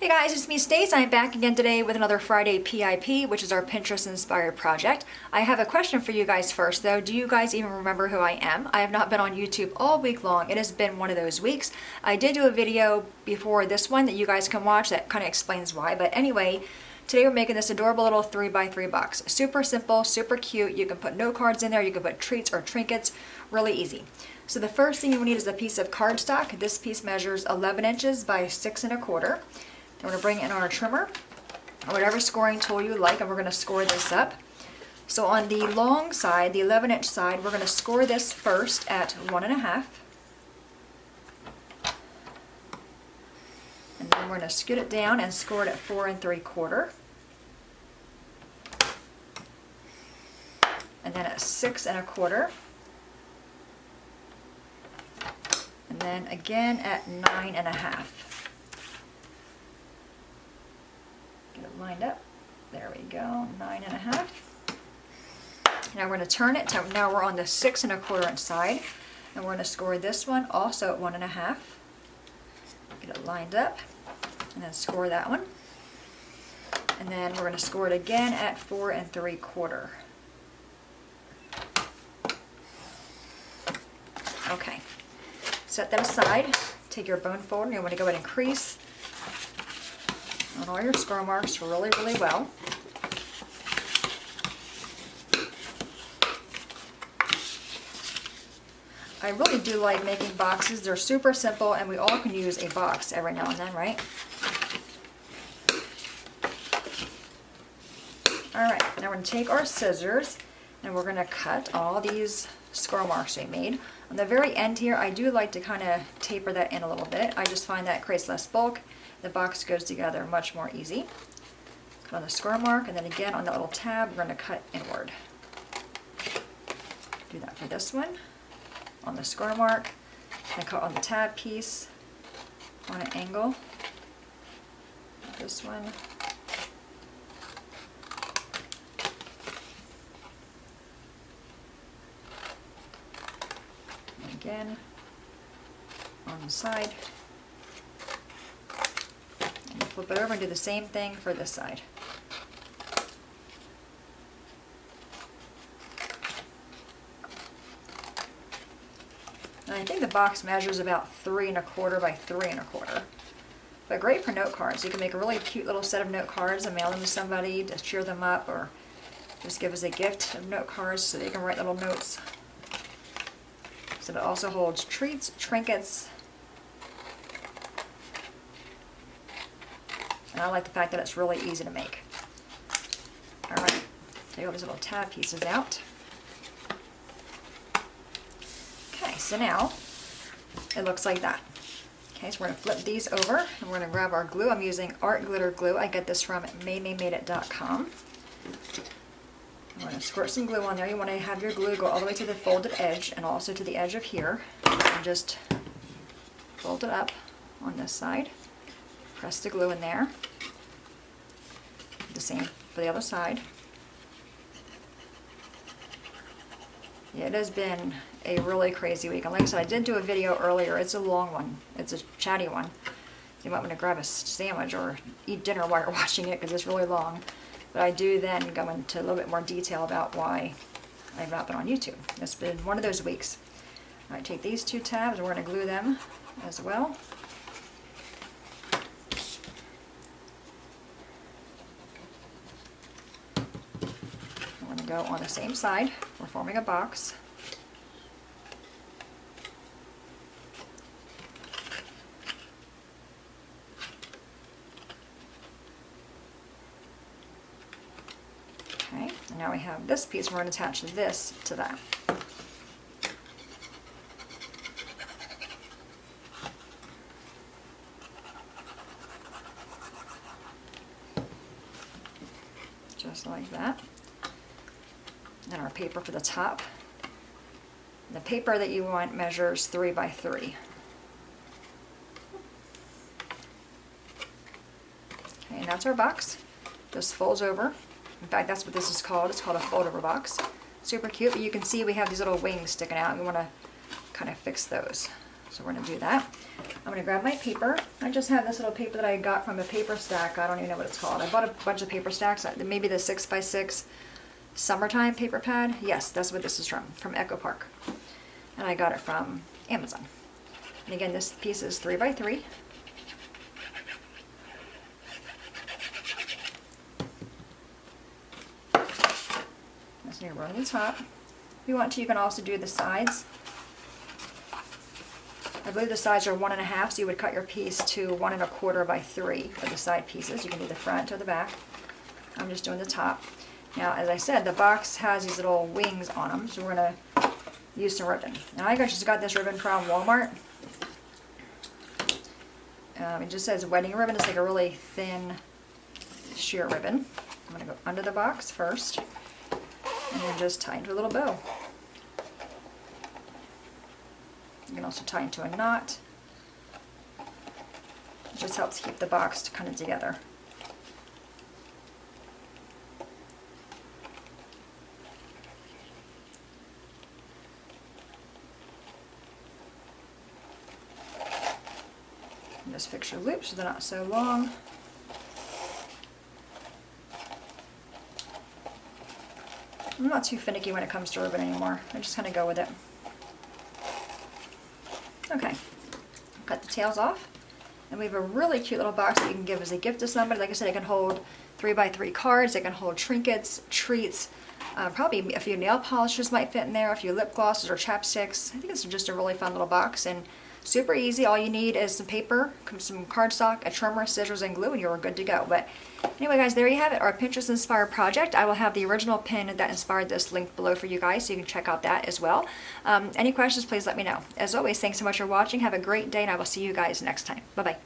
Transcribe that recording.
Hey guys, it's me Stace. I'm back again today with another Friday PIP, which is our Pinterest inspired project. I have a question for you guys first though. Do you guys even remember who I am? I have not been on YouTube all week long. It has been one of those weeks. I did do a video before this one that you guys can watch that kind of explains why. But anyway, today we're making this adorable little 3x3 box. Super simple, super cute. You can put note cards in there. You can put treats or trinkets. Really easy. So the first thing you will need is a piece of cardstock. This piece measures 11 inches by 6 1/4. Then we're going to bring in our trimmer, or whatever scoring tool you like, and we're going to score this up. So on the long side, the 11-inch side, we're going to score this first at 1 1/2. And then we're going to scoot it down and score it at 4 3/4. And then at 6 1/4. And then again at 9 1/2. Get it lined up. There we go, 9 1/2. Now we're going to turn it. Now we're on the 6 1/4 inch side, and we're going to score this one also at 1 1/2. Get it lined up, and then score that one. And then we're going to score it again at 4 3/4. Okay, set that aside. Take your bone folder, and you want to go ahead and crease on all your score marks really, really well. I really do like making boxes. They're super simple, and we all can use a box every now and then, right? Alright, now we're going to take our scissors and we're going to cut all these score marks we made. On the very end here, I do like to kind of taper that in a little bit. I just find that creates less bulk. The box goes together much more easy. Cut on the score mark, and then again on the little tab, we're going to cut inward. Do that for this one. On the score mark, and cut on the tab piece on an angle. This one. And again on the side. Flip it over and do the same thing for this side. And I think the box measures about 3 1/4 by 3 1/4. But great for note cards. You can make a really cute little set of note cards and mail them to somebody to cheer them up, or just give as a gift of note cards so they can write little notes. So it also holds treats, trinkets. And I like the fact that it's really easy to make. Alright, take all these little tab pieces out. Okay, so now it looks like that. Okay, so we're going to flip these over, and we're going to grab our glue. I'm using Art Glitter Glue. I get this from maymaymadeit.com. I'm going to squirt some glue on there. You want to have your glue go all the way to the folded edge and also to the edge of here. And just fold it up on this side. Press the glue in there. The same for the other side. Yeah, it has been a really crazy week. And like I said, I did do a video earlier. It's a long one. It's a chatty one. You might want to grab a sandwich or eat dinner while you're watching it because it's really long. But I do then go into a little bit more detail about why I've not been on YouTube. It's been one of those weeks. All right, take these two tabs and we're going to glue them as well. Go on the same side. We're forming a box. Okay, and now we have this piece. We're going to attach this to that. Just like that. And our paper for the top. The paper that you want measures 3 by 3. Okay, and that's our box. This folds over. In fact, that's what this is called. It's called a fold-over box. Super cute, but you can see we have these little wings sticking out. We want to kind of fix those. So we're gonna do that. I'm gonna grab my paper. I just have this little paper that I got from a paper stack. I don't even know what it's called. I bought a bunch of paper stacks, maybe the 6x6 summertime paper pad. Yes, that's what this is from Echo Park. And I got it from Amazon. And again, this piece is 3x3. That's near running the top. If you want to, you can also do the sides. I believe the sides are 1.5, so you would cut your piece to 1.25 by 3 for the side pieces. You can do the front or the back. I'm just doing the top. Now, as I said, the box has these little wings on them, so we're going to use some ribbon. Now, I just got this ribbon from Walmart. It just says wedding ribbon. It's like a really thin sheer ribbon. I'm going to go under the box first, and then just tie into a little bow. You can also tie into a knot. It just helps keep the box kind of together. And just fix your loops so they're not so long. I'm not too finicky when it comes to ribbon anymore. I just kind of go with it. Okay, cut the tails off, and we have a really cute little box that you can give as a gift to somebody. Like I said, it can hold 3x3 cards, it can hold trinkets, treats, probably a few nail polishers might fit in there, a few lip glosses or chapsticks. I think it's just a really fun little box, and super easy. All you need is some paper, some cardstock, a trimmer, scissors, and glue, and you're good to go. But anyway, guys, there you have it, our Pinterest inspired project. I will have the original pin that inspired this linked below for you guys, so you can check out that as well. Any questions, please let me know. As always, thanks so much for watching. Have a great day, and I will see you guys next time. Bye-bye.